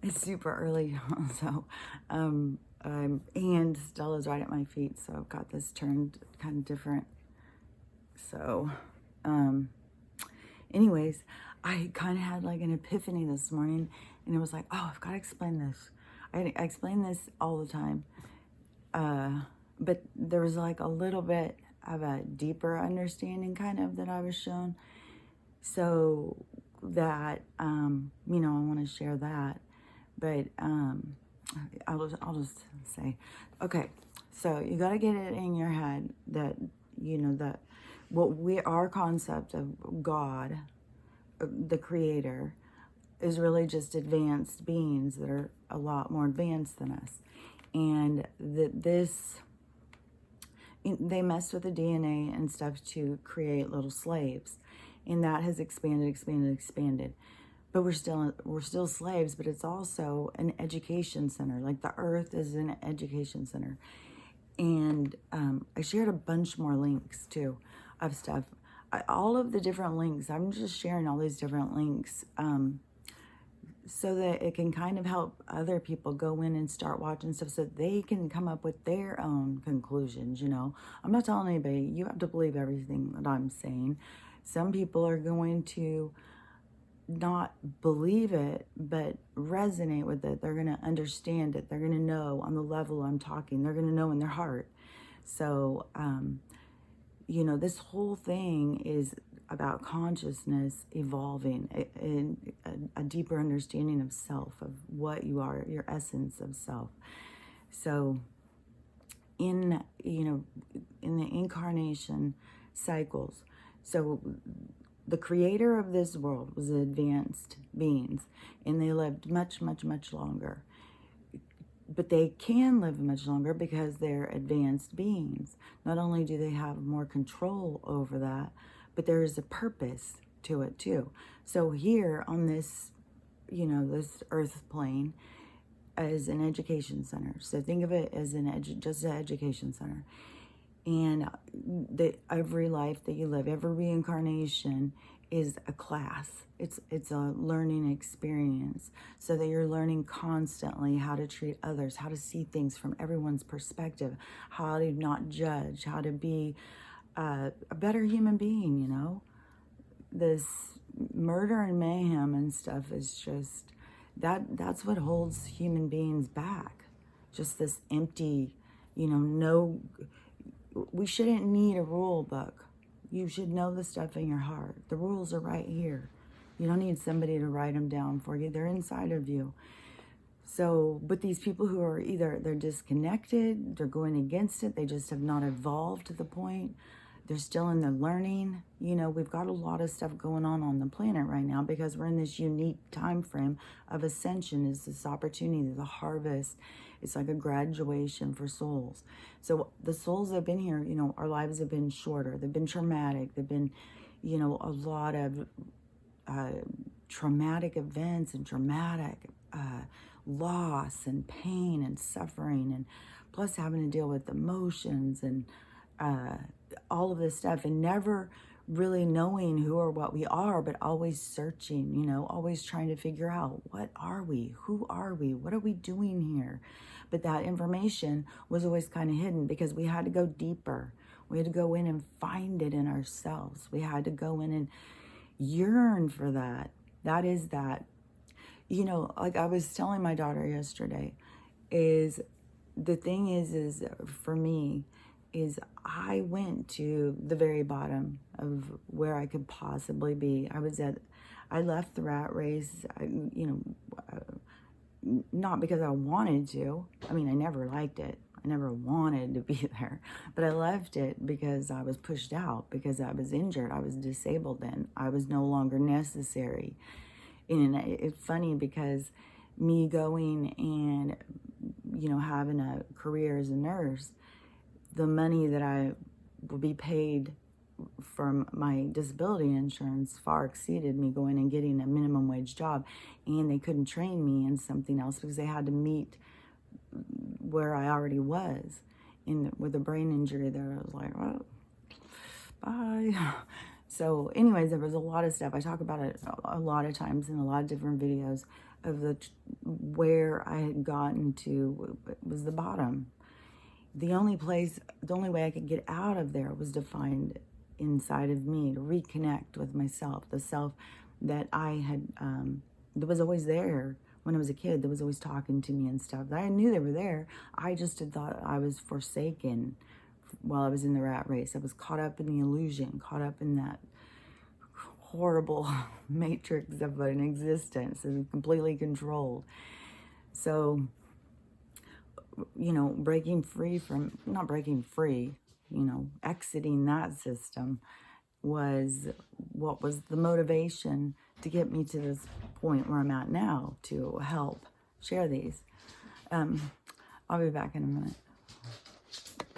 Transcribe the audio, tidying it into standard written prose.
It's super early, so and Stella's right at my feet, so I've got this turned kind of different. So, anyways, I kind of had like an epiphany this morning, and it was like, oh, I've got to explain this. I explain this all the time, but there was like a little bit of a deeper understanding kind of that I was shown. So that, I want to share that. But I'll just say, okay, so you got to get it in your head that, that our concept of God, the creator, is really just advanced beings that are a lot more advanced than us. And they messed with the DNA and stuff to create little slaves. And that has expanded. But we're still slaves, but it's also an education center. Like the earth is an education center. And I shared a bunch more links too of stuff. All of the different links, I'm just sharing all these different links so that it can kind of help other people go in and start watching stuff so they can come up with their own conclusions, I'm not telling anybody, you have to believe everything that I'm saying. Some people are going to not believe it, but resonate with it. They're going to understand it. They're going to know on the level I'm talking. They're going to know in their heart. So, this whole thing is about consciousness evolving, a deeper understanding of self, of what you are, your essence of self. So in the incarnation cycles, so the creator of this world was advanced beings, and they lived much, much, much longer. But they can live much longer because they're advanced beings. Not only do they have more control over that, but there is a purpose to it too. So here on this, this earth plane as an education center. So think of it as just an education center. And every life that you live, every reincarnation is a class. It's a learning experience, so that you're learning constantly how to treat others, how to see things from everyone's perspective, how to not judge, how to be a better human being, This murder and mayhem and stuff is just, that's what holds human beings back. Just this empty, no... We shouldn't need a rule book. You should know the stuff in your heart. The rules are right here. You don't need somebody to write them down for you. They're inside of you. So, but these people who are they're disconnected, they're going against it, they just have not evolved to the point. They're still in the learning. We've got a lot of stuff going on the planet right now because we're in this unique time frame of ascension. Is this opportunity, the harvest. It's like a graduation for souls. So the souls that have been here, our lives have been shorter. They've been traumatic. They've been, a lot of traumatic events and traumatic loss and pain and suffering, and plus having to deal with emotions and all of this stuff, and never really knowing who or what we are, but always searching, always trying to figure out, what are we? Who are we? What are we doing here? But that information was always kind of hidden because we had to go deeper. We had to go in and find it in ourselves. We had to go in and yearn for that. That is that. Like I was telling my daughter yesterday, is the thing is for me, is I went to the very bottom of where I could possibly be. I left the rat race, not because I wanted to. I mean, I never liked it. I never wanted to be there. But I left it because I was pushed out, because I was injured. I was disabled then. I was no longer necessary. And it's funny because me going and, having a career as a nurse, the money that I would be paid from my disability insurance far exceeded me going and getting a minimum wage job. And they couldn't train me in something else because they had to meet where I already was with a brain injury there. I was like, oh, bye. So anyways, there was a lot of stuff. I talk about it a lot of times in a lot of different videos of where I had gotten to was the bottom. The only way I could get out of there was to find inside of me, to reconnect with myself, the self that I had, that was always there when I was a kid, that was always talking to me and stuff. I knew they were there. I just had thought I was forsaken while I was in the rat race. I was caught up in the illusion, caught up in that horrible matrix of an existence and completely controlled. So, you know, exiting that system was what was the motivation to get me to this point where I'm at now, to help share these. I'll be back in a minute.